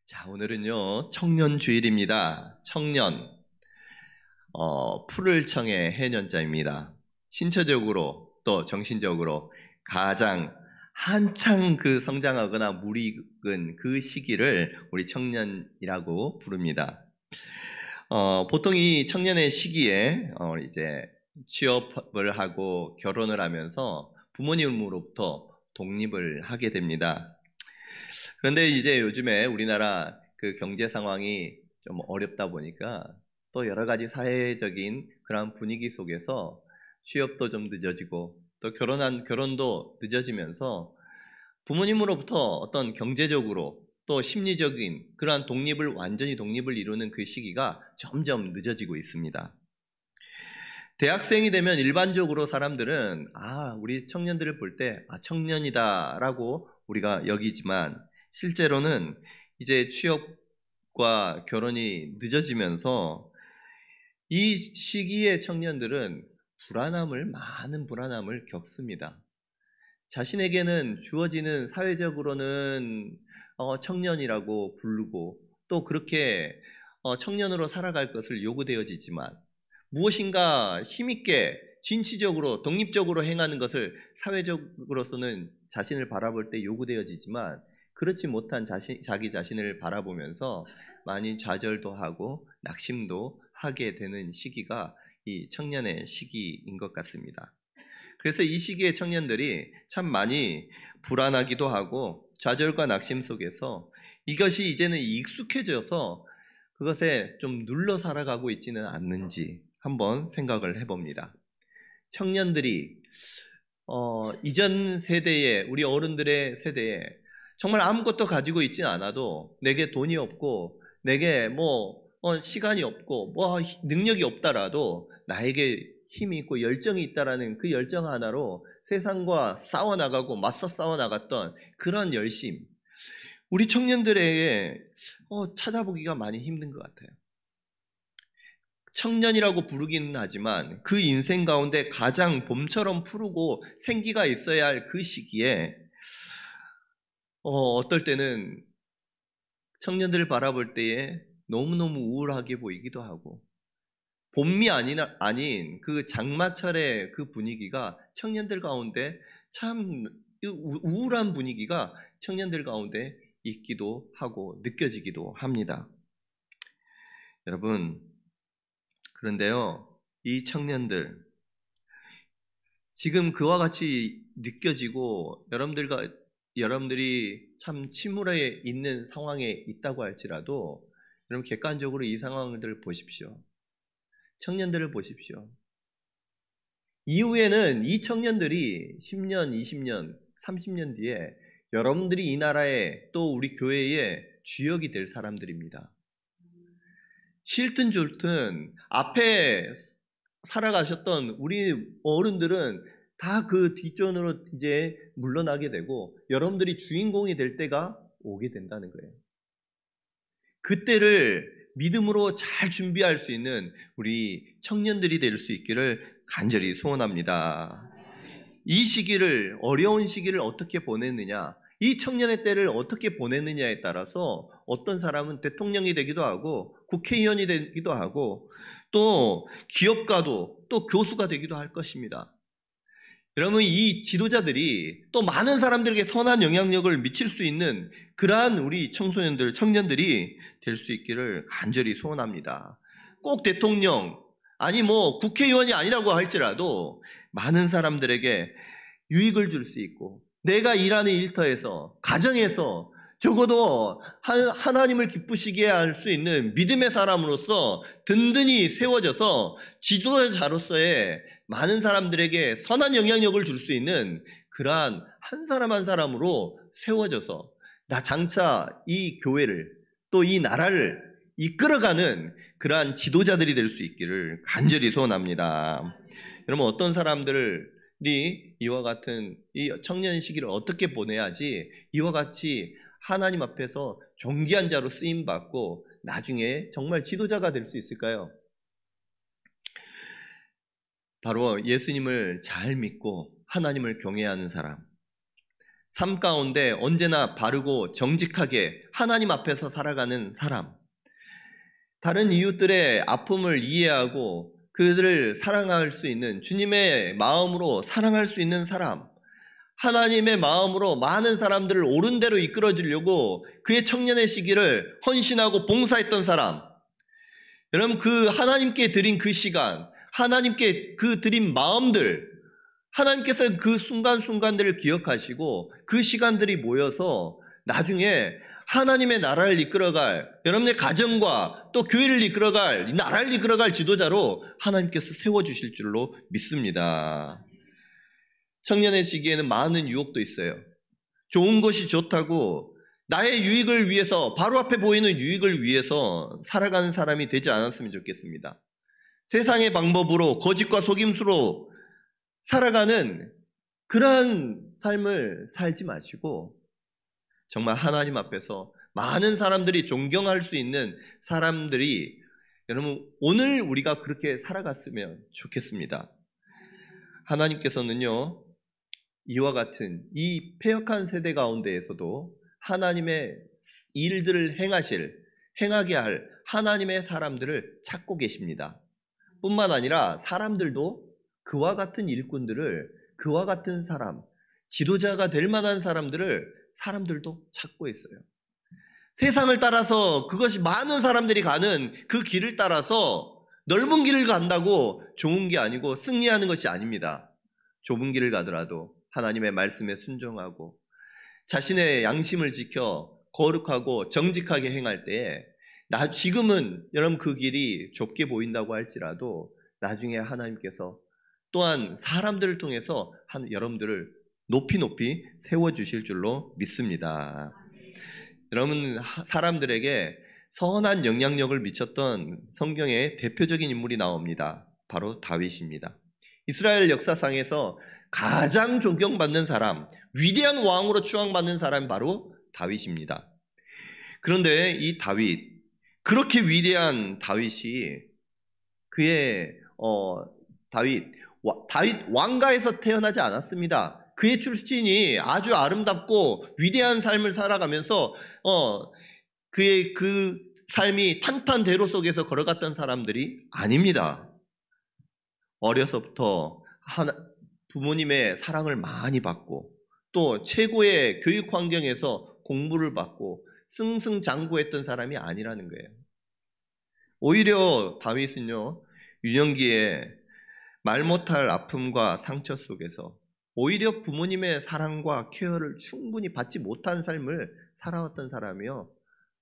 자, 오늘은요, 청년 주일입니다. 청년, 풀을 청의 해년자입니다. 신체적으로 또 정신적으로 가장 한창 성장하거나 무르익은 그 시기를 우리 청년이라고 부릅니다. 보통 이 청년의 시기에 이제 취업을 하고 결혼을 하면서 부모님으로부터 독립을 하게 됩니다. 그런데 이제 요즘에 우리나라 경제 상황이 좀 어렵다 보니까 또 여러 가지 사회적인 그런 분위기 속에서 취업도 좀 늦어지고 또 결혼도 늦어지면서 부모님으로부터 어떤 경제적으로 또 심리적인 그러한 완전히 독립을 이루는 그 시기가 점점 늦어지고 있습니다. 대학생이 되면 일반적으로 사람들은 우리 청년들을 볼 때 청년이다라고 우리가 여기지만 실제로는 이제 취업과 결혼이 늦어지면서 이 시기의 청년들은 많은 불안함을 겪습니다. 자신에게는 주어지는 사회적으로는 청년이라고 부르고 또 그렇게 청년으로 살아갈 것을 요구되어지지만 무엇인가 힘있게 진취적으로 독립적으로 행하는 것을 사회적으로서는 자신을 바라볼 때 요구되어지지만 그렇지 못한 자기 자신을 바라보면서 많이 좌절도 하고 낙심도 하게 되는 시기가 이 청년의 시기인 것 같습니다. 그래서 이 시기의 청년들이 참 많이 불안하기도 하고 좌절과 낙심 속에서 이것이 이제는 익숙해져서 그것에 좀 눌러 살아가고 있지는 않는지 한번 생각을 해봅니다. 청년들이 이전 세대에 우리 어른들의 세대에 정말 아무것도 가지고 있지는 않아도 내게 돈이 없고 내게 시간이 없고 능력이 없다라도 나에게 힘이 있고 열정이 있다라는 그 열정 하나로 세상과 싸워나가고 맞서 싸워나갔던 그런 열심, 우리 청년들에게 찾아보기가 많이 힘든 것 같아요. 청년이라고 부르기는 하지만 그 인생 가운데 가장 봄처럼 푸르고 생기가 있어야 할 그 시기에 어떨 때는 청년들을 바라볼 때에 너무너무 우울하게 보이기도 하고 봄이 아닌 그 장마철의 그 분위기가 청년들 가운데 참 우울한 분위기가 청년들 가운데 있기도 하고 느껴지기도 합니다. 여러분, 그런데요, 이 청년들 지금 그와 같이 느껴지고 여러분들이 참 침울해 있는 상황에 있다고 할지라도 여러분 객관적으로 이 상황들을 보십시오. 청년들을 보십시오. 이후에는 이 청년들이 10년, 20년, 30년 뒤에 여러분들이 이 나라에 또 우리 교회의 주역이 될 사람들입니다. 싫든 좋든 앞에 살아가셨던 우리 어른들은 다 그 뒷전으로 이제 물러나게 되고 여러분들이 주인공이 될 때가 오게 된다는 거예요. 그때를 믿음으로 잘 준비할 수 있는 우리 청년들이 될 수 있기를 간절히 소원합니다. 이 어려운 시기를 어떻게 보냈느냐, 이 청년의 때를 어떻게 보냈느냐에 따라서 어떤 사람은 대통령이 되기도 하고 국회의원이 되기도 하고 또 기업가도 또 교수가 되기도 할 것입니다. 여러분, 이 지도자들이 또 많은 사람들에게 선한 영향력을 미칠 수 있는 그러한 우리 청년들이 될 수 있기를 간절히 소원합니다. 꼭 대통령, 국회의원이 아니라고 할지라도 많은 사람들에게 유익을 줄 수 있고 내가 일하는 일터에서, 가정에서 적어도 하나님을 기쁘시게 할 수 있는 믿음의 사람으로서 든든히 세워져서 지도자로서의 많은 사람들에게 선한 영향력을 줄 수 있는 그러한 한 사람 한 사람으로 세워져서 장차 이 교회를 또 이 나라를 이끌어가는 그러한 지도자들이 될 수 있기를 간절히 소원합니다. 여러분, 어떤 사람들이 이와 같은 이 청년 시기를 어떻게 보내야지 이와 같이 하나님 앞에서 존귀한 자로 쓰임받고 나중에 정말 지도자가 될 수 있을까요? 바로 예수님을 잘 믿고 하나님을 경외하는 사람, 삶 가운데 언제나 바르고 정직하게 하나님 앞에서 살아가는 사람, 다른 이웃들의 아픔을 이해하고 그들을 사랑할 수 있는, 주님의 마음으로 사랑할 수 있는 사람, 하나님의 마음으로 많은 사람들을 옳은 대로 이끌어 주려고 그의 청년의 시기를 헌신하고 봉사했던 사람. 여러분, 그 하나님께 드린 그 시간, 하나님께 그 드린 마음들, 하나님께서 그 순간순간들을 기억하시고 그 시간들이 모여서 나중에 하나님의 나라를 이끌어갈, 여러분의 가정과 또 교회를 이끌어갈, 나라를 이끌어갈 지도자로 하나님께서 세워주실 줄로 믿습니다. 청년의 시기에는 많은 유혹도 있어요. 좋은 것이 좋다고 나의 유익을 위해서, 바로 앞에 보이는 유익을 위해서 살아가는 사람이 되지 않았으면 좋겠습니다. 세상의 방법으로, 거짓과 속임수로 살아가는 그러한 삶을 살지 마시고 정말 하나님 앞에서 많은 사람들이 존경할 수 있는 사람들이, 여러분 오늘 우리가 그렇게 살아갔으면 좋겠습니다. 하나님께서는요, 이와 같은 이 패역한 세대 가운데에서도 하나님의 일들을 행하게 할 하나님의 사람들을 찾고 계십니다. 뿐만 아니라 사람들도 그와 같은 일꾼들을, 그와 같은 사람, 지도자가 될 만한 사람들도 찾고 있어요. 세상을 따라서, 그것이 많은 사람들이 가는 그 길을 따라서 넓은 길을 간다고 좋은 게 아니고 승리하는 것이 아닙니다. 좁은 길을 가더라도 하나님의 말씀에 순종하고 자신의 양심을 지켜 거룩하고 정직하게 행할 때에, 지금은 여러분 그 길이 좁게 보인다고 할지라도 나중에 하나님께서 또한 사람들을 통해서 여러분들을 높이 세워주실 줄로 믿습니다. 여러분, 사람들에게 선한 영향력을 미쳤던 성경의 대표적인 인물이 나옵니다. 바로 다윗입니다. 이스라엘 역사상에서 가장 존경받는 사람, 위대한 왕으로 추앙받는 사람이 바로 다윗입니다. 그런데 이 다윗, 그렇게 위대한 다윗이 다윗 왕가에서 태어나지 않았습니다. 그의 출신이 아주 아름답고 위대한 삶을 살아가면서 그의 그 삶이 탄탄대로 속에서 걸어갔던 사람들이 아닙니다. 어려서부터 부모님의 사랑을 많이 받고 또 최고의 교육 환경에서 공부를 받고 승승장구했던 사람이 아니라는 거예요. 오히려 다윗은요, 유년기에 말 못할 아픔과 상처 속에서 오히려 부모님의 사랑과 케어를 충분히 받지 못한 삶을 살아왔던 사람이요,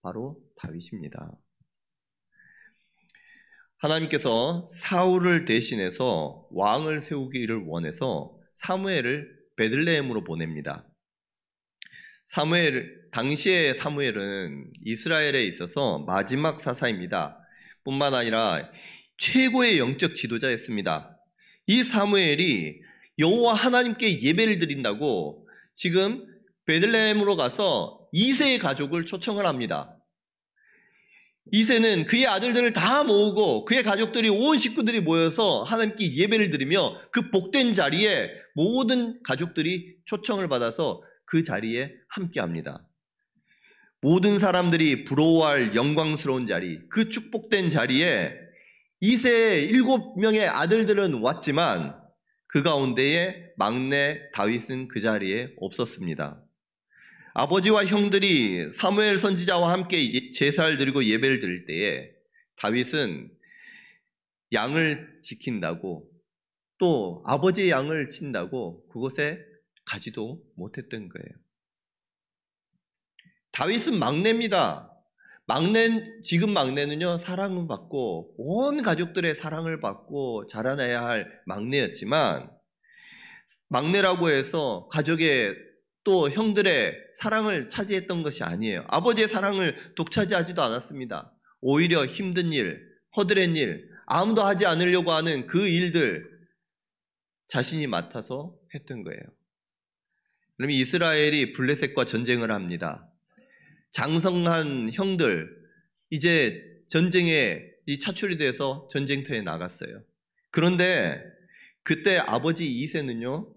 바로 다윗입니다. 하나님께서 사울을 대신해서 왕을 세우기를 원해서 사무엘을 베들레헴으로 보냅니다. 당시의 사무엘은 이스라엘에 있어서 마지막 사사입니다. 뿐만 아니라 최고의 영적 지도자였습니다. 이 사무엘이 여호와 하나님께 예배를 드린다고 지금 베들레헴으로 가서 이새의 가족을 초청을 합니다. 이새는 그의 아들들을 다 모으고 그의 가족들이, 온 식구들이 모여서 하나님께 예배를 드리며 그 복된 자리에 모든 가족들이 초청을 받아서 그 자리에 함께합니다. 모든 사람들이 부러워할 영광스러운 자리, 그 축복된 자리에 이새의 7명의 아들들은 왔지만 그 가운데에 막내 다윗은 그 자리에 없었습니다. 아버지와 형들이 사무엘 선지자와 함께 제사를 드리고 예배를 드릴 때에 다윗은 양을 지킨다고, 또 아버지의 양을 친다고 그곳에 가지도 못했던 거예요. 다윗은 막내입니다. 지금 막내는요, 사랑을 받고 온 가족들의 사랑을 받고 자라나야 할 막내였지만, 막내라고 해서 가족의 또 형들의 사랑을 차지했던 것이 아니에요. 아버지의 사랑을 독차지하지도 않았습니다. 오히려 힘든 일, 허드렛 일, 아무도 하지 않으려고 하는 그 일들 자신이 맡아서 했던 거예요. 그러면 이스라엘이 블레셋과 전쟁을 합니다. 장성한 형들, 이제 전쟁에 차출이 돼서 전쟁터에 나갔어요. 그런데 그때 아버지 이새는요,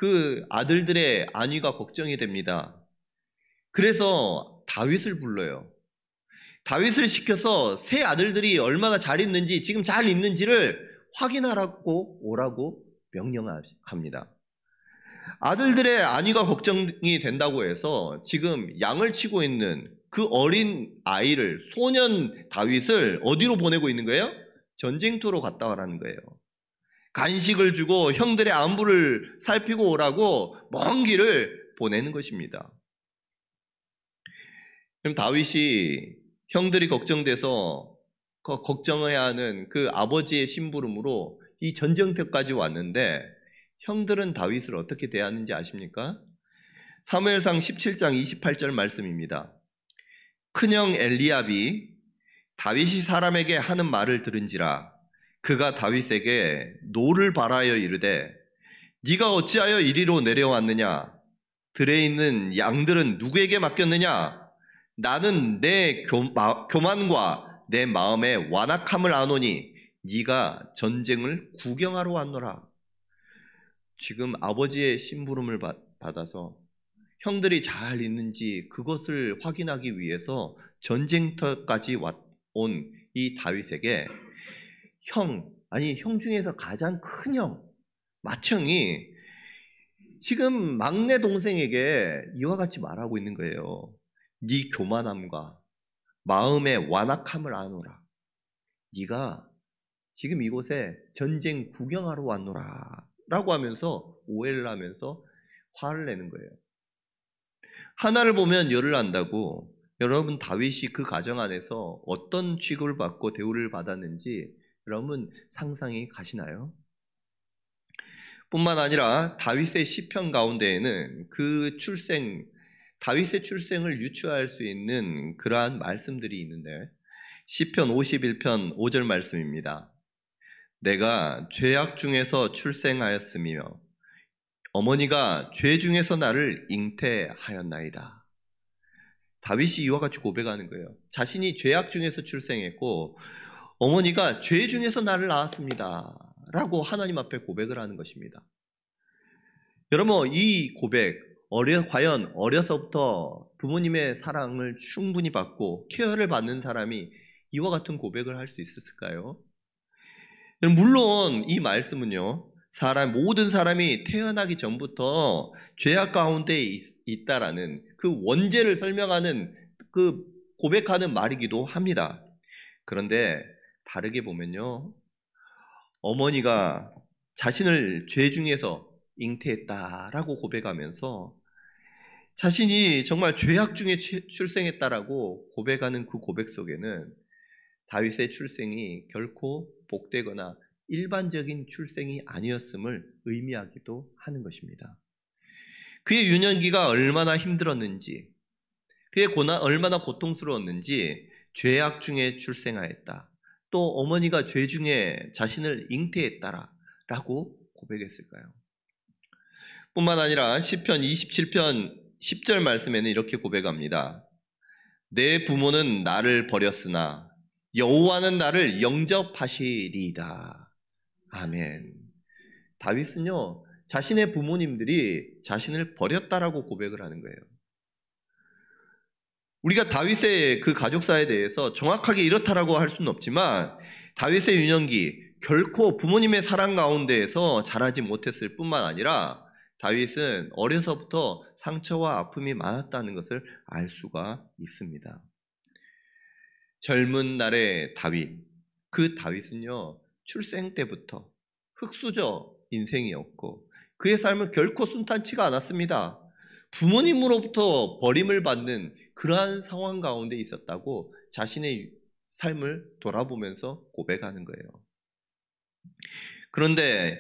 그 아들들의 안위가 걱정이 됩니다. 그래서 다윗을 불러요. 다윗을 시켜서 세 아들들이 얼마나 잘 있는지, 지금 잘 있는지를 확인하라고 오라고 명령합니다. 아들들의 안위가 걱정이 된다고 해서 지금 양을 치고 있는 그 어린 아이를, 소년 다윗을 어디로 보내고 있는 거예요? 전쟁터로 갔다 와라는 거예요. 간식을 주고 형들의 안부를 살피고 오라고 먼 길을 보내는 것입니다. 그럼 다윗이 형들이 걱정돼서 걱정해야 하는 그 아버지의 심부름으로 이 전쟁터까지 왔는데 형들은 다윗을 어떻게 대하는지 아십니까? 사무엘상 17장 28절 말씀입니다. 큰형 엘리압이 다윗이 사람에게 하는 말을 들은지라 그가 다윗에게 노를 바라여 이르되 네가 어찌하여 이리로 내려왔느냐? 들에 있는 양들은 누구에게 맡겼느냐? 나는 내 교만과 내 마음의 완악함을 아노니 네가 전쟁을 구경하러 왔노라. 지금 아버지의 심부름을 받아서 형들이 잘 있는지 그것을 확인하기 위해서 전쟁터까지 온 이 다윗에게 형 중에서 가장 큰 형, 맏형이 지금 막내 동생에게 이와 같이 말하고 있는 거예요. 네 교만함과 마음의 완악함을 아노라. 네가 지금 이곳에 전쟁 구경하러 왔노라 라고 하면서 오해를 하면서 화를 내는 거예요. 하나를 보면 열을 안다고, 여러분 다윗이 그 가정 안에서 어떤 취급을 받고 대우를 받았는지 여러분 상상이 가시나요? 뿐만 아니라 다윗의 시편 가운데에는 다윗의 출생을 유추할 수 있는 그러한 말씀들이 있는데, 시편 51편 5절 말씀입니다. 내가 죄악 중에서 출생하였으며 어머니가 죄 중에서 나를 잉태하였나이다. 다윗이 이와 같이 고백하는 거예요. 자신이 죄악 중에서 출생했고 어머니가 죄 중에서 나를 낳았습니다 라고 하나님 앞에 고백을 하는 것입니다. 여러분, 이 고백, 과연 어려서부터 부모님의 사랑을 충분히 받고 케어를 받는 사람이 이와 같은 고백을 할 수 있었을까요? 물론 이 말씀은요, 모든 사람이 태어나기 전부터 죄악 가운데 있다라는 그 원죄를 설명하는, 그 고백하는 말이기도 합니다. 그런데 다르게 보면요, 어머니가 자신을 죄 중에서 잉태했다라고 고백하면서 자신이 정말 죄악 중에 출생했다라고 고백하는 그 고백 속에는 다윗의 출생이 결코 복되거나 일반적인 출생이 아니었음을 의미하기도 하는 것입니다. 그의 유년기가 얼마나 힘들었는지, 그의 얼마나 고통스러웠는지 죄악 중에 출생하였다, 또 어머니가 죄 중에 자신을 잉태했다라고 고백했을까요? 뿐만 아니라 시편 27편 10절 말씀에는 이렇게 고백합니다. 내 부모는 나를 버렸으나 여호와는 나를 영접하시리이다. 아멘. 다윗은요, 자신의 부모님들이 자신을 버렸다라고 고백을 하는 거예요. 우리가 다윗의 그 가족사에 대해서 정확하게 이렇다라고 할 수는 없지만 다윗의 유년기 결코 부모님의 사랑 가운데에서 자라지 못했을 뿐만 아니라 다윗은 어려서부터 상처와 아픔이 많았다는 것을 알 수가 있습니다. 젊은 날의 다윗, 그 다윗은요, 출생 때부터 흙수저 인생이었고 그의 삶은 결코 순탄치가 않았습니다. 부모님으로부터 버림을 받는 그러한 상황 가운데 있었다고 자신의 삶을 돌아보면서 고백하는 거예요. 그런데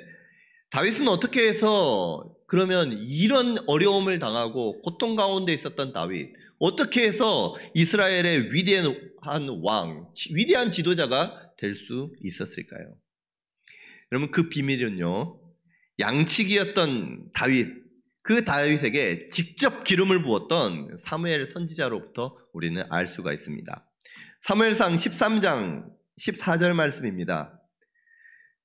다윗은 어떻게 해서 그러면 이런 어려움을 당하고 고통 가운데 있었던 다윗, 어떻게 해서 이스라엘의 위대한 왕, 위대한 지도자가 될 수 있었을까요? 여러분, 그 비밀은요, 양치기였던 다윗, 그 다윗에게 직접 기름을 부었던 사무엘 선지자로부터 우리는 알 수가 있습니다. 사무엘상 13장 14절 말씀입니다.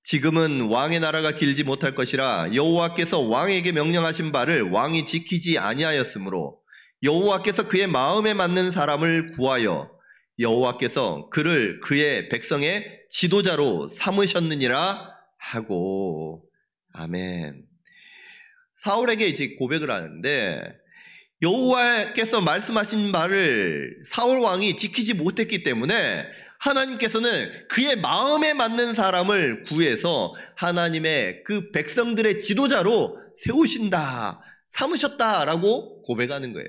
지금은 왕의 나라가 길지 못할 것이라 여호와께서 왕에게 명령하신 바를 왕이 지키지 아니하였으므로 여호와께서 그의 마음에 맞는 사람을 구하여 여호와께서 그를 그의 백성의 지도자로 삼으셨느니라 하고. 아멘. 사울에게 이제 고백을 하는데, 여호와께서 말씀하신 말을 사울 왕이 지키지 못했기 때문에 하나님께서는 그의 마음에 맞는 사람을 구해서 하나님의 그 백성들의 지도자로 세우신다, 삼으셨다라고 고백하는 거예요.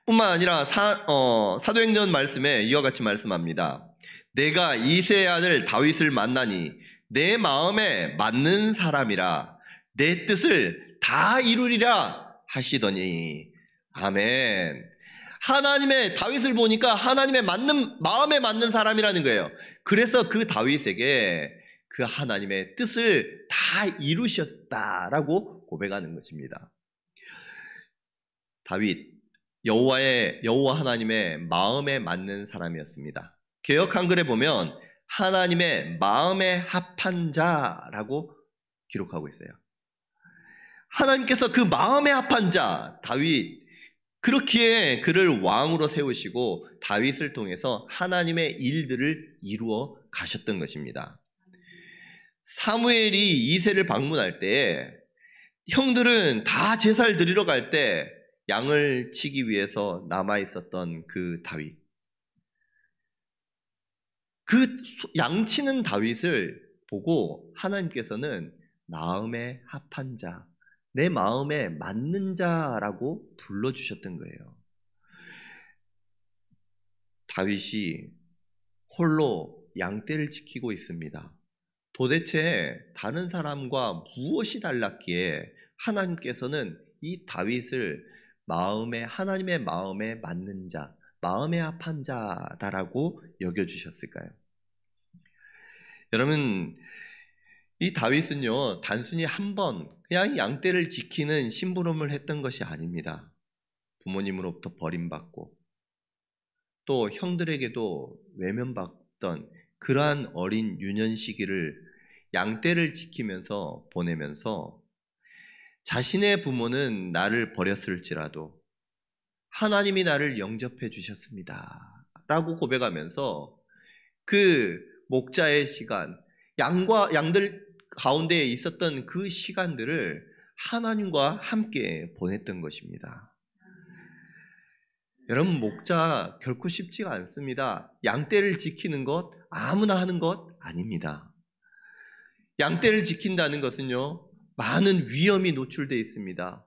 뿐만 아니라 사도행전 말씀에 이와 같이 말씀합니다. 내가 이새의 아들 다윗을 만나니 내 마음에 맞는 사람이라 내 뜻을 다 이루리라 하시더니. 아멘. 하나님의 다윗을 보니까 하나님의 마음에 맞는 사람이라는 거예요. 그래서 그 다윗에게 그 하나님의 뜻을 다 이루셨다라고 고백하는 것입니다. 다윗, 여호와 하나님의 마음에 맞는 사람이었습니다. 개역 한글에 보면 하나님의 마음에 합한 자라고 기록하고 있어요. 하나님께서 그 마음에 합한 자 다윗, 그렇기에 그를 왕으로 세우시고 다윗을 통해서 하나님의 일들을 이루어 가셨던 것입니다. 사무엘이 이새를 방문할 때 형들은 다 제사를 드리러 갈 때 양을 치기 위해서 남아 있었던 그 다윗, 그 양치는 다윗을 보고 하나님께서는 마음에 합한 자, 내 마음에 맞는 자라고 불러주셨던 거예요. 다윗이 홀로 양떼를 지키고 있습니다. 도대체 다른 사람과 무엇이 달랐기에 하나님께서는 이 다윗을 하나님의 마음에 맞는 자, 마음에 합한 자다라고 여겨주셨을까요? 여러분, 이 다윗은요, 단순히 한 번 그냥 양떼를 지키는 심부름을 했던 것이 아닙니다. 부모님으로부터 버림받고 또 형들에게도 외면받던 그러한 어린 유년 시기를 양떼를 지키면서 보내면서 자신의 부모는 나를 버렸을지라도 하나님이 나를 영접해 주셨습니다 라고 고백하면서 그 목자의 시간, 양들 가운데 있었던 그 시간들을 하나님과 함께 보냈던 것입니다. 여러분, 목자 결코 쉽지가 않습니다. 양떼를 지키는 것 아무나 하는 것 아닙니다. 양떼를 지킨다는 것은요, 많은 위험이 노출되어 있습니다.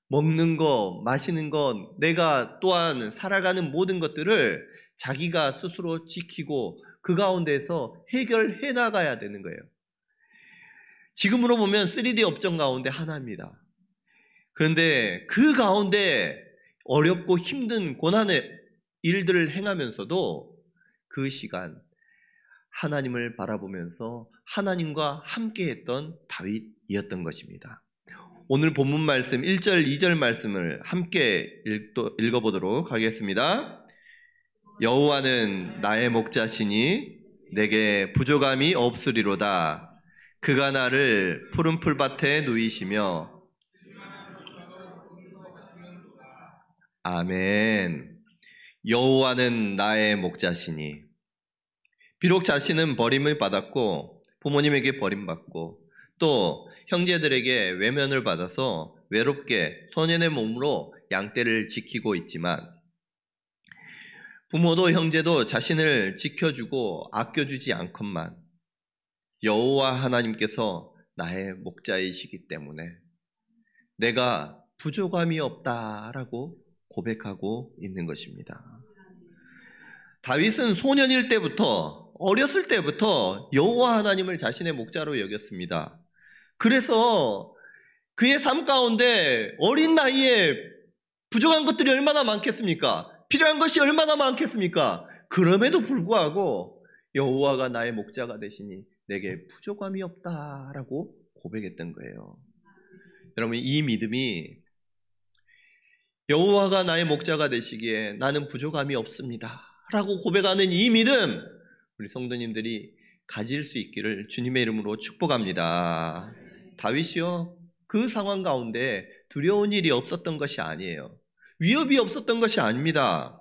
먹는 것, 마시는 것, 내가 또한 살아가는 모든 것들을 자기가 스스로 지키고 그 가운데서 해결해 나가야 되는 거예요. 지금으로 보면 3D 업종 가운데 하나입니다. 그런데 그 가운데 어렵고 힘든 고난의 일들을 행하면서도 그 시간 하나님을 바라보면서 하나님과 함께했던 다윗이었던 것입니다. 오늘 본문 말씀 1절 2절 말씀을 함께 읽어보도록 하겠습니다. 여호와는 나의 목자시니 내게 부족함이 없으리로다. 그가 나를 푸른 풀밭에 누이시며. 아멘. 여호와는 나의 목자시니. 비록 자신은 버림을 받았고 부모님에게 버림받고 또 형제들에게 외면을 받아서 외롭게 소년의 몸으로 양떼를 지키고 있지만 부모도 형제도 자신을 지켜주고 아껴주지 않건만 여호와 하나님께서 나의 목자이시기 때문에 내가 부족함이 없다라고 고백하고 있는 것입니다. 다윗은 소년일 때부터, 어렸을 때부터 여호와 하나님을 자신의 목자로 여겼습니다. 그래서 그의 삶 가운데 어린 나이에 부족한 것들이 얼마나 많겠습니까? 필요한 것이 얼마나 많겠습니까? 그럼에도 불구하고 여호와가 나의 목자가 되시니 내게 부족함이 없다라고 고백했던 거예요. 여러분, 이 믿음이 여호와가 나의 목자가 되시기에 나는 부족함이 없습니다 라고 고백하는 이 믿음, 우리 성도님들이 가질 수 있기를 주님의 이름으로 축복합니다. 다윗이요, 그 상황 가운데 두려운 일이 없었던 것이 아니에요. 위협이 없었던 것이 아닙니다.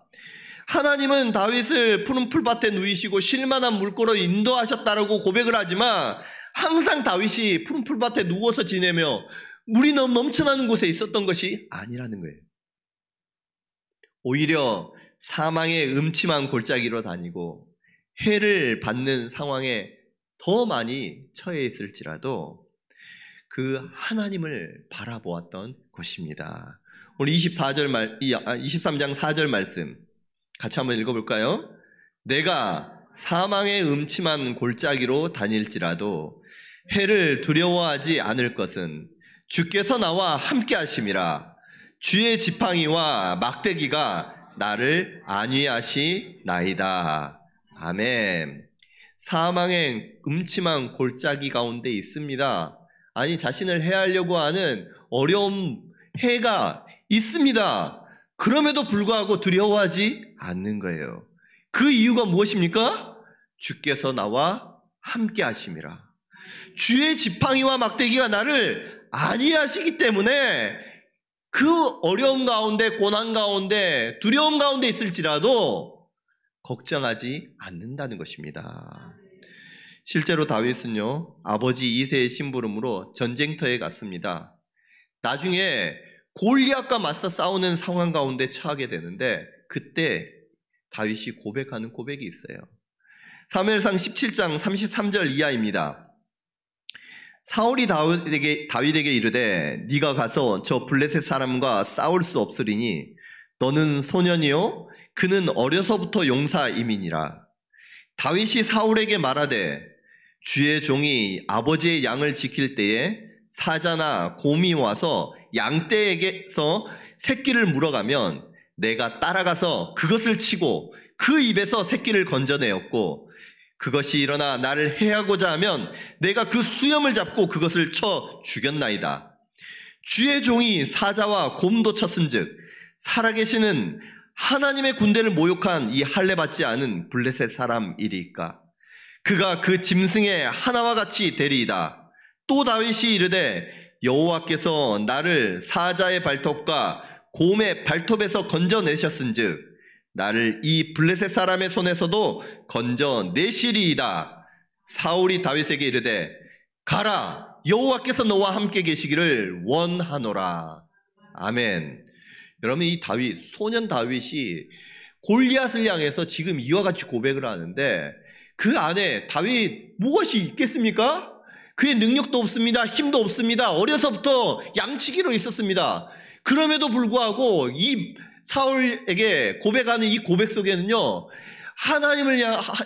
하나님은 다윗을 푸른 풀밭에 누이시고 쉴만한 물고로 인도하셨다라고 고백을 하지만 항상 다윗이 푸른 풀밭에 누워서 지내며 물이 넘쳐나는 곳에 있었던 것이 아니라는 거예요. 오히려 사망의 음침한 골짜기로 다니고 해를 받는 상황에 더 많이 처해 있을지라도 그 하나님을 바라보았던 것입니다. 오늘 23장 4절 말씀 같이 한번 읽어볼까요? 내가 사망의 음침한 골짜기로 다닐지라도 해를 두려워하지 않을 것은 주께서 나와 함께 하심이라. 주의 지팡이와 막대기가 나를 안위하시나이다. 아멘. 사망의 음침한 골짜기 가운데 있습니다. 아니, 자신을 해하려고 하는 어려움, 해가 있습니다. 그럼에도 불구하고 두려워하지 않는 거예요. 그 이유가 무엇입니까? 주께서 나와 함께 하심이라. 주의 지팡이와 막대기가 나를 안위하시기 때문에 그 어려움 가운데, 고난 가운데, 두려움 가운데 있을지라도 걱정하지 않는다는 것입니다. 실제로 다윗은요, 아버지 이새의 심부름으로 전쟁터에 갔습니다. 나중에 골리앗과 맞서 싸우는 상황 가운데 처하게 되는데 그때 다윗이 고백하는 고백이 있어요. 사무엘상 17장 33절 이하입니다. 사울이 다윗에게 이르되 네가 가서 저 블레셋 사람과 싸울 수 없으리니 너는 소년이요 그는 어려서부터 용사임이니라. 다윗이 사울에게 말하되 주의 종이 아버지의 양을 지킬 때에 사자나 곰이 와서 양떼에게서 새끼를 물어가면 내가 따라가서 그것을 치고 그 입에서 새끼를 건져내었고 그것이 일어나 나를 해하고자 하면 내가 그 수염을 잡고 그것을 쳐 죽였나이다. 주의 종이 사자와 곰도 쳤은즉 살아계시는 하나님의 군대를 모욕한 이 할례 받지 않은 블레셋 사람이리까. 그가 그 짐승의 하나와 같이 되리이다. 또 다윗이 이르되 여호와께서 나를 사자의 발톱과 곰의 발톱에서 건져내셨은즉 나를 이 블레셋 사람의 손에서도 건져내시리이다. 사울이 다윗에게 이르되 가라, 여호와께서 너와 함께 계시기를 원하노라. 아멘. 여러분, 이 다윗, 소년 다윗이 골리앗을 향해서 지금 이와 같이 고백을 하는데 그 안에 다윗 무엇이 있겠습니까? 그의 능력도 없습니다. 힘도 없습니다. 어려서부터 양치기로 있었습니다. 그럼에도 불구하고 이 사울에게 고백하는 이 고백 속에는요, 하나님을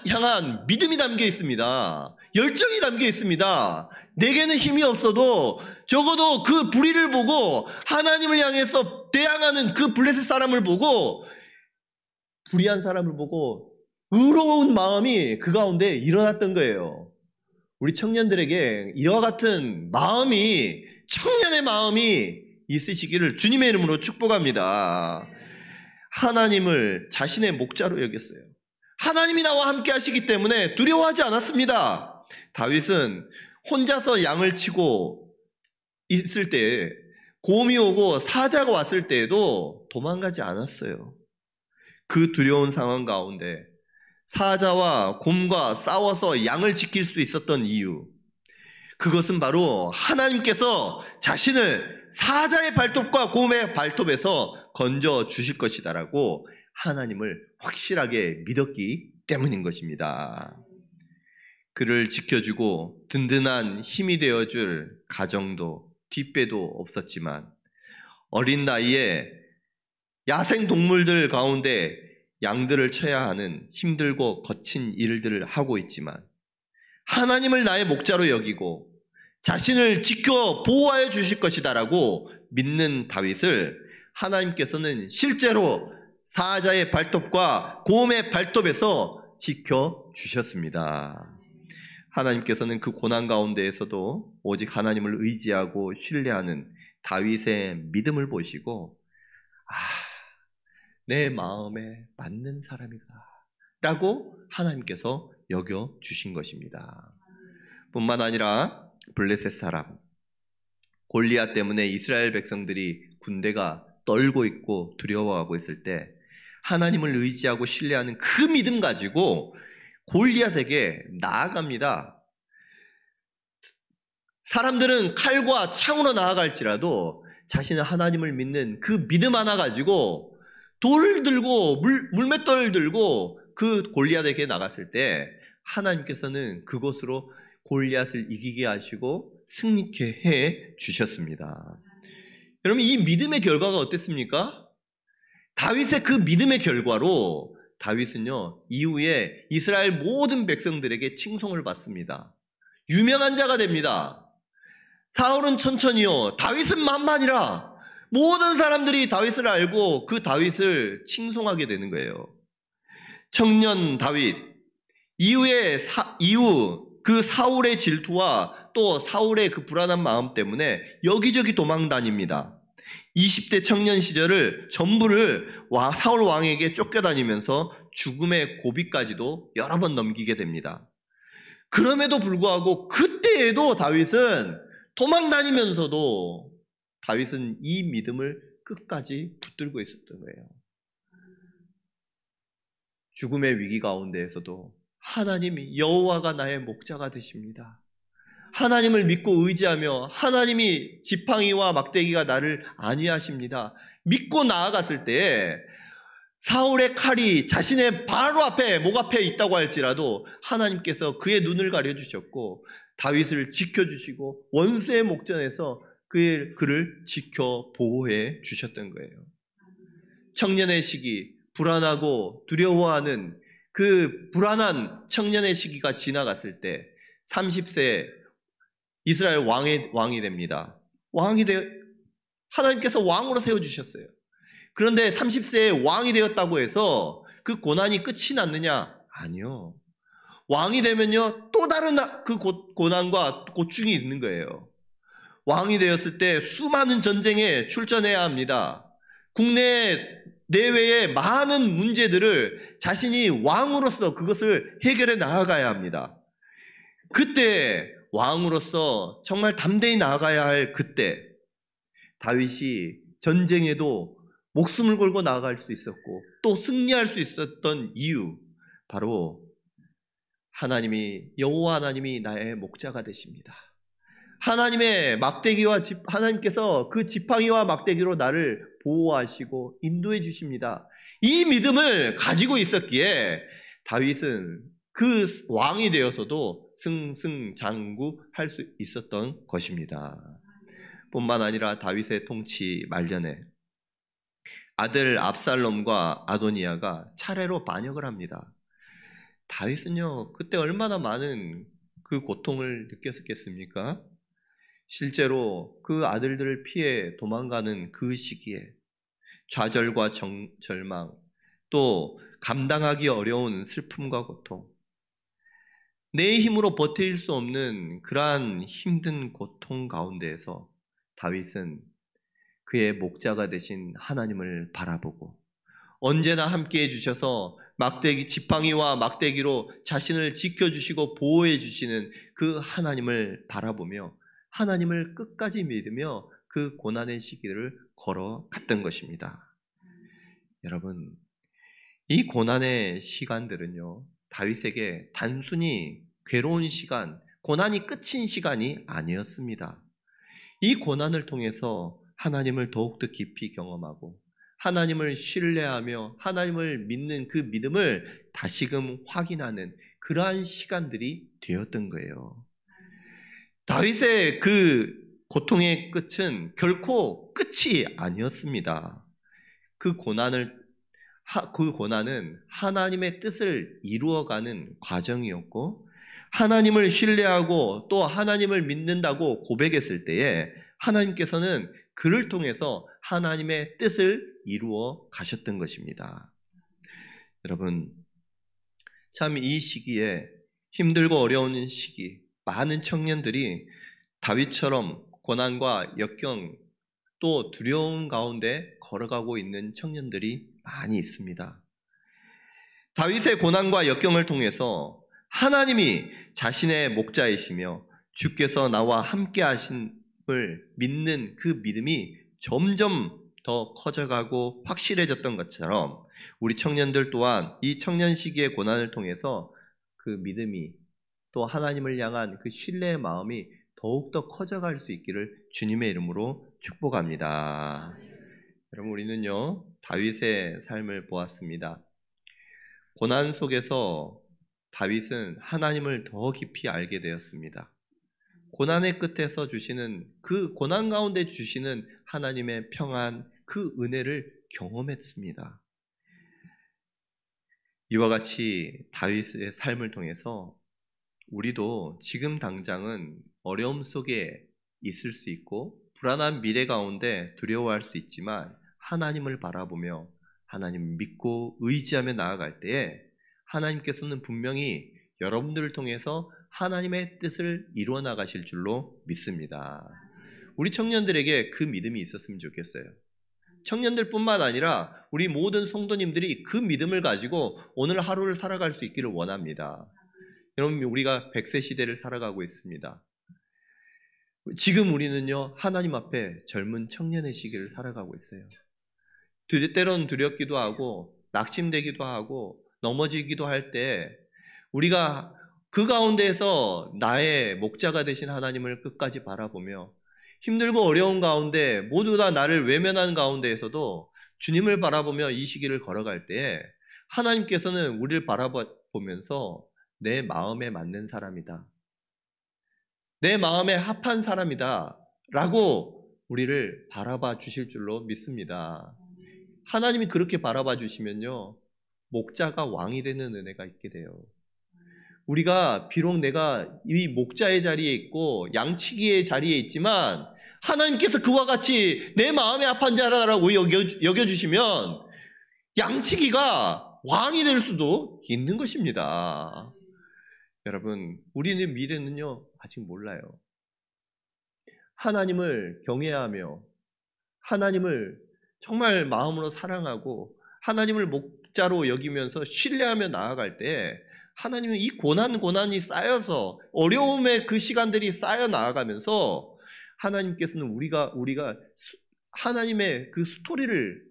향한 믿음이 담겨 있습니다. 열정이 담겨 있습니다. 내게는 힘이 없어도 적어도 그 불의를 보고 하나님을 향해서 대항하는 그 블레셋 사람을 보고, 불의한 사람을 보고 의로운 마음이 그 가운데 일어났던 거예요. 우리 청년들에게 이와 같은 마음이, 청년의 마음이 있으시기를 주님의 이름으로 축복합니다. 하나님을 자신의 목자로 여겼어요. 하나님이 나와 함께 하시기 때문에 두려워하지 않았습니다. 다윗은 혼자서 양을 치고 있을 때, 곰이 오고 사자가 왔을 때에도 도망가지 않았어요. 그 두려운 상황 가운데 사자와 곰과 싸워서 양을 지킬 수 있었던 이유, 그것은 바로 하나님께서 자신을 사자의 발톱과 곰의 발톱에서 건져 주실 것이다라고 하나님을 확실하게 믿었기 때문인 것입니다. 그를 지켜주고 든든한 힘이 되어줄 가정도 뒷배도 없었지만 어린 나이에 야생 동물들 가운데 양들을 쳐야 하는 힘들고 거친 일들을 하고 있지만 하나님을 나의 목자로 여기고 자신을 지켜 보호하여 주실 것이다라고 믿는 다윗을 하나님께서는 실제로 사자의 발톱과 곰의 발톱에서 지켜주셨습니다. 하나님께서는 그 고난 가운데에서도 오직 하나님을 의지하고 신뢰하는 다윗의 믿음을 보시고 내 마음에 맞는 사람이다. 라고 하나님께서 여겨주신 것입니다. 뿐만 아니라 블레셋 사람 골리앗 때문에 이스라엘 백성들이 군대가 떨고 있고 두려워하고 있을 때 하나님을 의지하고 신뢰하는 그 믿음 가지고 골리앗에게 나아갑니다. 사람들은 칼과 창으로 나아갈지라도 자신은 하나님을 믿는 그 믿음 하나 가지고 돌을 들고 물맷돌을 들고 그 골리앗에게 나갔을 때 하나님께서는 그곳으로 골리앗을 이기게 하시고 승리케 해 주셨습니다. 여러분, 이 믿음의 결과가 어땠습니까? 다윗의 그 믿음의 결과로 다윗은요 이후에 이스라엘 모든 백성들에게 칭송을 받습니다. 유명한 자가 됩니다. 사울은 천천히요, 다윗은 만만이라. 모든 사람들이 다윗을 알고 그 다윗을 칭송하게 되는 거예요. 청년 다윗 이후 그 사울의 질투와 또 사울의 그 불안한 마음 때문에 여기저기 도망 다닙니다. 20대 청년 시절을 전부를 사울 왕에게 쫓겨다니면서 죽음의 고비까지도 여러 번 넘기게 됩니다. 그럼에도 불구하고 그때에도 다윗은 도망 다니면서도 다윗은 이 믿음을 끝까지 붙들고 있었던 거예요. 죽음의 위기 가운데에서도 하나님이 여호와가 나의 목자가 되십니다. 하나님을 믿고 의지하며 하나님이 지팡이와 막대기가 나를 안위하십니다. 믿고 나아갔을 때 사울의 칼이 자신의 바로 앞에 목 앞에 있다고 할지라도 하나님께서 그의 눈을 가려주셨고 다윗을 지켜주시고 원수의 목전에서 그를 지켜 보호해 주셨던 거예요. 청년의 시기, 불안하고 두려워하는 그 불안한 청년의 시기가 지나갔을 때 30세에 이스라엘 왕이 됩니다. 하나님께서 왕으로 세워주셨어요. 그런데 30세에 왕이 되었다고 해서 그 고난이 끝이 났느냐? 아니요. 왕이 되면요 또 다른 그 고난과 고충이 있는 거예요. 왕이 되었을 때 수많은 전쟁에 출전해야 합니다. 국내 내외의 많은 문제들을 자신이 왕으로서 그것을 해결해 나아가야 합니다. 그때 왕으로서 정말 담대히 나아가야 할 그때 다윗이 전쟁에도 목숨을 걸고 나아갈 수 있었고 또 승리할 수 있었던 이유, 바로 여호와 하나님이 나의 목자가 되십니다. 하나님께서 그 지팡이와 막대기로 나를 보호하시고 인도해 주십니다. 이 믿음을 가지고 있었기에 다윗은 그 왕이 되어서도 승승장구할 수 있었던 것입니다. 뿐만 아니라 다윗의 통치 말년에 아들 압살롬과 아도니아가 차례로 반역을 합니다. 다윗은요 그때 얼마나 많은 그 고통을 느꼈었겠습니까? 실제로 그 아들들을 피해 도망가는 그 시기에 좌절과 절망, 또 감당하기 어려운 슬픔과 고통, 내 힘으로 버틸 수 없는 그러한 힘든 고통 가운데에서 다윗은 그의 목자가 되신 하나님을 바라보고 언제나 함께해 주셔서 지팡이와 막대기로 자신을 지켜주시고 보호해 주시는 그 하나님을 바라보며 하나님을 끝까지 믿으며 그 고난의 시기를 걸어갔던 것입니다. 여러분, 이 고난의 시간들은요 다윗에게 단순히 괴로운 시간, 고난이 끝인 시간이 아니었습니다. 이 고난을 통해서 하나님을 더욱더 깊이 경험하고 하나님을 신뢰하며 하나님을 믿는 그 믿음을 다시금 확인하는 그러한 시간들이 되었던 거예요. 다윗의 그 고통의 끝은 결코 끝이 아니었습니다. 그 고난은 하나님의 뜻을 이루어가는 과정이었고, 하나님을 신뢰하고 또 하나님을 믿는다고 고백했을 때에 하나님께서는 그를 통해서 하나님의 뜻을 이루어 가셨던 것입니다. 여러분, 참 이 시기에 힘들고 어려운 시기, 많은 청년들이 다윗처럼 고난과 역경 또 두려움 가운데 걸어가고 있는 청년들이 많이 있습니다. 다윗의 고난과 역경을 통해서 하나님이 자신의 목자이시며 주께서 나와 함께 하심을 믿는 그 믿음이 점점 더 커져가고 확실해졌던 것처럼 우리 청년들 또한 이 청년 시기의 고난을 통해서 그 믿음이 또 하나님을 향한 그 신뢰의 마음이 더욱더 커져갈 수 있기를 주님의 이름으로 축복합니다. 여러분, 우리는요 다윗의 삶을 보았습니다. 고난 속에서 다윗은 하나님을 더 깊이 알게 되었습니다. 고난의 끝에서 주시는 그 고난 가운데 주시는 하나님의 평안, 그 은혜를 경험했습니다. 이와 같이 다윗의 삶을 통해서 우리도 지금 당장은 어려움 속에 있을 수 있고 불안한 미래 가운데 두려워할 수 있지만 하나님을 바라보며 하나님을 믿고 의지하며 나아갈 때에 하나님께서는 분명히 여러분들을 통해서 하나님의 뜻을 이루어 나가실 줄로 믿습니다. 우리 청년들에게 그 믿음이 있었으면 좋겠어요. 청년들뿐만 아니라 우리 모든 성도님들이 그 믿음을 가지고 오늘 하루를 살아갈 수 있기를 원합니다. 여러분, 우리가 100세 시대를 살아가고 있습니다. 지금 우리는요 하나님 앞에 젊은 청년의 시기를 살아가고 있어요. 때론 두렵기도 하고 낙심되기도 하고 넘어지기도 할 때 우리가 그 가운데에서 나의 목자가 되신 하나님을 끝까지 바라보며 힘들고 어려운 가운데 모두 다 나를 외면하는 가운데에서도 주님을 바라보며 이 시기를 걸어갈 때 하나님께서는 우리를 바라보면서 내 마음에 맞는 사람이다, 내 마음에 합한 사람이다 라고 우리를 바라봐 주실 줄로 믿습니다. 하나님이 그렇게 바라봐 주시면요 목자가 왕이 되는 은혜가 있게 돼요. 우리가 비록 내가 이 목자의 자리에 있고 양치기의 자리에 있지만 하나님께서 그와 같이 내 마음에 합한 자라고 여겨주시면 양치기가 왕이 될 수도 있는 것입니다. 여러분, 우리는 미래는요 아직 몰라요. 하나님을 경외하며 하나님을 정말 마음으로 사랑하고 하나님을 목자로 여기면서 신뢰하며 나아갈 때 하나님은 이 고난이 쌓여서 어려움의 그 시간들이 쌓여 나아가면서 하나님께서는 우리가 하나님의 그 스토리를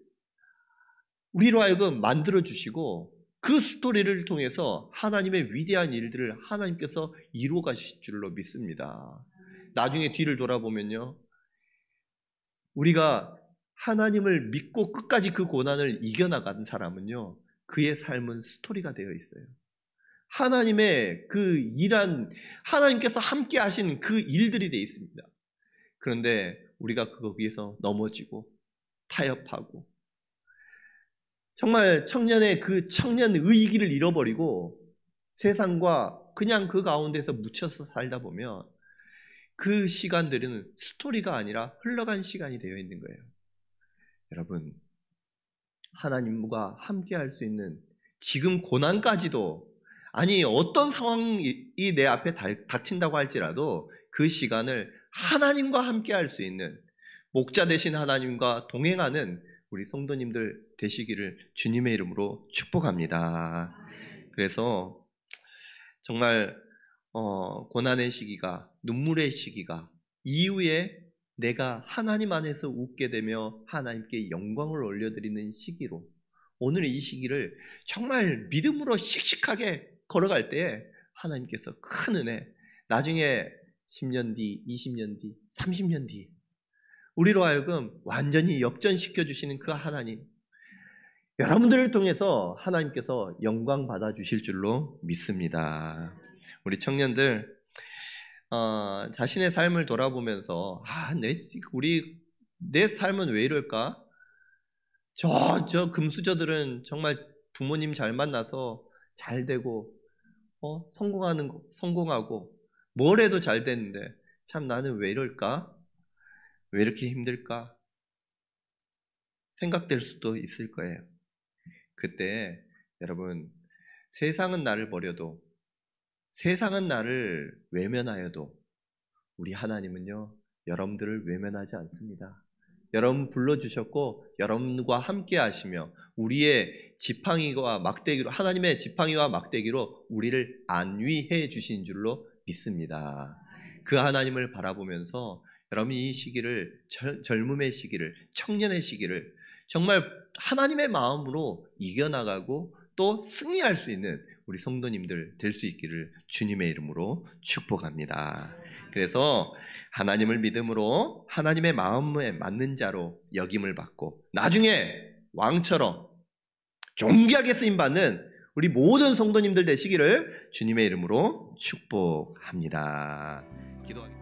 우리로 하여금 만들어 주시고 그 스토리를 통해서 하나님의 위대한 일들을 하나님께서 이루어 가실 줄로 믿습니다. 나중에 뒤를 돌아보면요 우리가 하나님을 믿고 끝까지 그 고난을 이겨나가는 사람은요 그의 삶은 스토리가 되어 있어요. 하나님의 그 일한 하나님께서 함께 하신 그 일들이 되어 있습니다. 그런데 우리가 거기에서 넘어지고 타협하고 정말 청년의 그 청년 의기를 잃어버리고 세상과 그냥 그 가운데서 묻혀서 살다 보면 그 시간들은 스토리가 아니라 흘러간 시간이 되어 있는 거예요. 여러분, 하나님과 함께 할 수 있는 지금 고난까지도 아니 어떤 상황이 내 앞에 닥친다고 할지라도 그 시간을 하나님과 함께 할 수 있는 목자 되신 하나님과 동행하는 우리 성도님들 되시기를 주님의 이름으로 축복합니다. 그래서 정말 고난의 시기가 눈물의 시기가 이후에 내가 하나님 안에서 웃게 되며 하나님께 영광을 올려드리는 시기로 오늘 이 시기를 정말 믿음으로 씩씩하게 걸어갈 때 하나님께서 큰 은혜 나중에 10년 뒤, 20년 뒤, 30년 뒤 우리로 하여금 완전히 역전시켜 주시는 그 하나님 여러분들을 통해서 하나님께서 영광 받아 주실 줄로 믿습니다. 우리 청년들 자신의 삶을 돌아보면서 내 삶은 왜 이럴까? 저 금수저들은 정말 부모님 잘 만나서 잘 되고 성공하고 뭘 해도 잘 됐는데 참 나는 왜 이럴까? 왜 이렇게 힘들까? 생각될 수도 있을 거예요. 그때 여러분 세상은 나를 버려도 세상은 나를 외면하여도 우리 하나님은요 여러분들을 외면하지 않습니다. 여러분 불러주셨고 여러분과 함께 하시며 우리의 지팡이와 막대기로, 하나님의 지팡이와 막대기로 우리를 안위해 주신 줄로 믿습니다. 그 하나님을 바라보면서 여러분 이 시기를, 젊음의 시기를, 청년의 시기를 정말 하나님의 마음으로 이겨나가고 또 승리할 수 있는 우리 성도님들 될 수 있기를 주님의 이름으로 축복합니다. 그래서 하나님을 믿음으로 하나님의 마음에 맞는 자로 역임을 받고 나중에 왕처럼 존귀하게 쓰임받는 우리 모든 성도님들 되시기를 주님의 이름으로 축복합니다. 기도하겠습니다.